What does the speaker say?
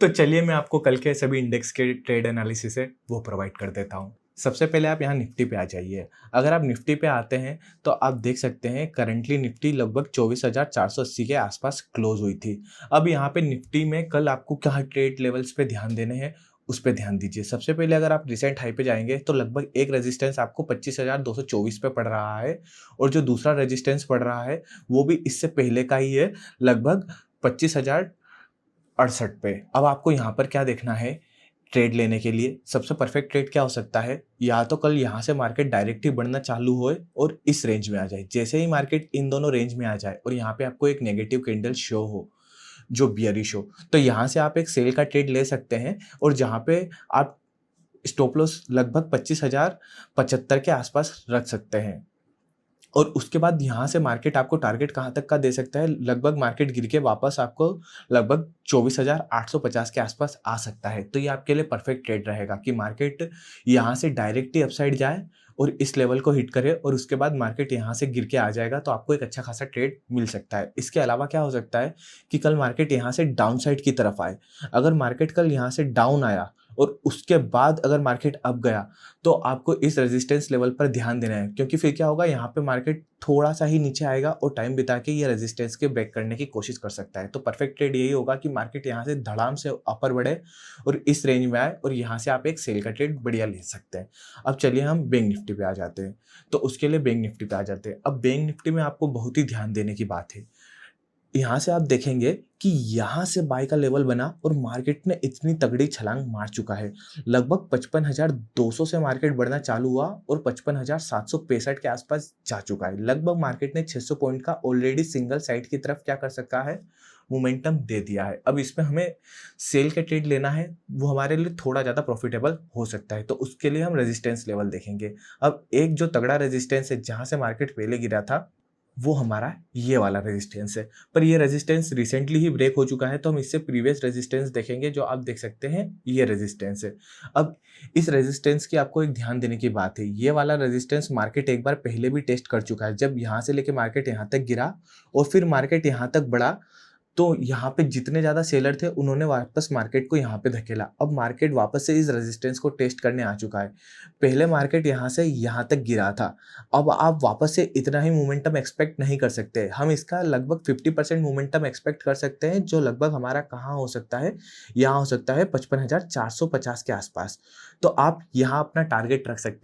तो चलिए मैं आपको कल के सभी इंडेक्स के ट्रेड एनालिसिस है वो प्रोवाइड कर देता हूँ। सबसे पहले आप यहाँ निफ्टी पे आ जाइए। अगर आप निफ्टी पे आते हैं तो आप देख सकते हैं करंटली निफ्टी लगभग 24,480 के आसपास क्लोज हुई थी। अब यहाँ पे निफ्टी में कल आपको क्या ट्रेड लेवल्स पे ध्यान देने हैं उस पे ध्यान दीजिए। सबसे पहले अगर आप रिसेंट हाई पे जाएंगे तो लगभग एक रेजिस्टेंस आपको 25,224 पे पड़ रहा है और जो दूसरा रेजिस्टेंस पड़ रहा है वो भी इससे पहले का ही है, लगभग 25,068 पे। अब आपको यहाँ पर क्या देखना है ट्रेड लेने के लिए? सबसे परफेक्ट ट्रेड क्या हो सकता है? या तो कल यहाँ से मार्केट डायरेक्ट ही बढ़ना चालू होए और इस रेंज में आ जाए। जैसे ही मार्केट इन दोनों रेंज में आ जाए और यहाँ पे आपको एक नेगेटिव कैंडल शो हो, जो बियरिश हो, तो यहाँ से आप एक सेल का ट्रेड ले सकते हैं और जहाँ पे आप स्टॉप लॉस लगभग 25,075 के आसपास रख सकते हैं। और उसके बाद यहाँ से मार्केट आपको टारगेट कहाँ तक का दे सकता है? लगभग मार्केट गिर के वापस आपको लगभग 24,850 के आसपास आ सकता है। तो ये आपके लिए परफेक्ट ट्रेड रहेगा कि मार्केट यहाँ से डायरेक्टली अपसाइड जाए और इस लेवल को हिट करे और उसके बाद मार्केट यहाँ से गिर के आ जाएगा, तो आपको एक अच्छा खासा ट्रेड मिल सकता है। इसके अलावा क्या हो सकता है कि कल मार्केट यहाँ से डाउन साइड की तरफ आए। अगर मार्केट कल यहाँ से डाउन आया और उसके बाद अगर मार्केट अप गया तो आपको इस रेजिस्टेंस लेवल पर ध्यान देना है, क्योंकि फिर क्या होगा, यहाँ पे मार्केट थोड़ा सा ही नीचे आएगा और टाइम बिता के ये रेजिस्टेंस के ब्रेक करने की कोशिश कर सकता है। तो परफेक्ट ट्रेड यही होगा कि मार्केट यहाँ से धड़ाम से अपर बढ़े और इस रेंज में आए और यहाँ से आप एक सेल का ट्रेड बढ़िया ले सकते हैं। अब चलिए हम बैंक निफ्टी पे आ जाते हैं। तो उसके लिए बैंक निफ्टी पे आ जाते हैं। अब बैंक निफ्टी में आपको बहुत ही ध्यान देने की बात है। यहाँ से आप देखेंगे कि यहाँ से बाय का लेवल बना और मार्केट ने इतनी तगड़ी छलांग मार चुका है। लगभग 55,200 से मार्केट बढ़ना चालू हुआ और 55,765 के आसपास जा चुका है। लगभग मार्केट ने 600 पॉइंट का ऑलरेडी सिंगल साइड की तरफ क्या कर सका है, मोमेंटम दे दिया है। अब इसमें हमें सेल का ट्रेड लेना है, वो हमारे लिए थोड़ा ज़्यादा प्रॉफिटेबल हो सकता है। तो उसके लिए हम रेजिस्टेंस लेवल देखेंगे। अब एक जो तगड़ा रेजिस्टेंस है जहाँ से मार्केट पहले गिरा था, वो हमारा ये वाला रेजिस्टेंस है। पर ये रेजिस्टेंस रिसेंटली ही ब्रेक हो चुका है, तो हम इससे प्रीवियस रेजिस्टेंस देखेंगे। जो आप देख सकते हैं ये रेजिस्टेंस है। अब इस रेजिस्टेंस की आपको एक ध्यान देने की बात है। ये वाला रेजिस्टेंस मार्केट एक बार पहले भी टेस्ट कर चुका है, जब यहाँ से लेके मार्केट यहाँ तक गिरा और फिर मार्केट यहाँ तक बढ़ा। तो यहाँ पे जितने ज़्यादा सेलर थे उन्होंने वापस मार्केट को यहाँ पे धकेला। अब मार्केट वापस से इस रेजिस्टेंस को टेस्ट करने आ चुका है। पहले मार्केट यहाँ से यहाँ तक गिरा था। अब आप वापस से इतना ही मोमेंटम एक्सपेक्ट नहीं कर सकते। हम इसका लगभग 50% मोमेंटम एक्सपेक्ट कर सकते हैं, जो लगभग हमारा कहाँ हो सकता है, यहाँ हो सकता है 55,450 के आसपास। तो आप यहाँ अपना टारगेट रख सकते हैं।